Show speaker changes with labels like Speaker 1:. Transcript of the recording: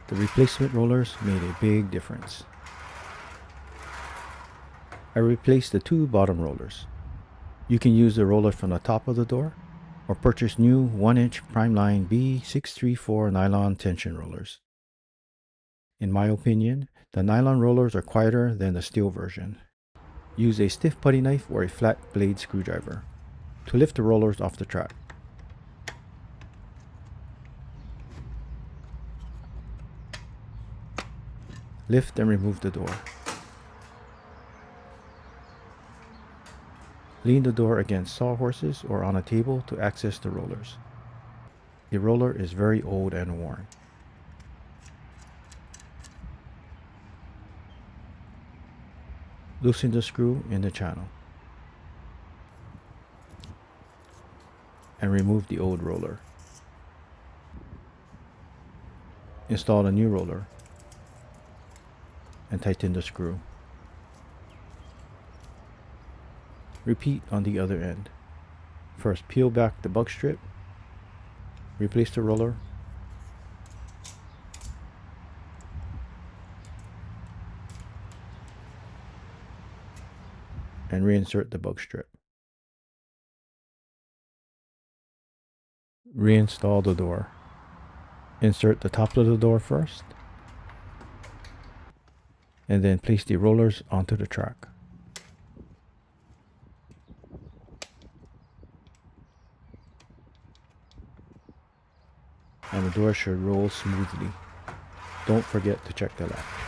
Speaker 1: The replacement rollers made a big difference. I replaced the two bottom rollers. You can use the roller from the top of the door or purchase new 1-inch Primeline B634 nylon tension rollers. In my opinion, the nylon rollers are quieter than the steel version. Use a stiff putty knife or a flat blade screwdriver to lift the rollers off the track. Lift and remove the door. Lean the door against sawhorses or on a table to access the rollers. The roller is very old and worn. Loosen the screw in the channel and remove the old roller. Install a new roller and tighten the screw. Repeat on the other end. First, peel back the bug strip, replace the roller, and reinsert the bug strip. Reinstall the door. Insert the top of the door first, and then place the rollers onto the track. And the door should roll smoothly. Don't forget to check the latch.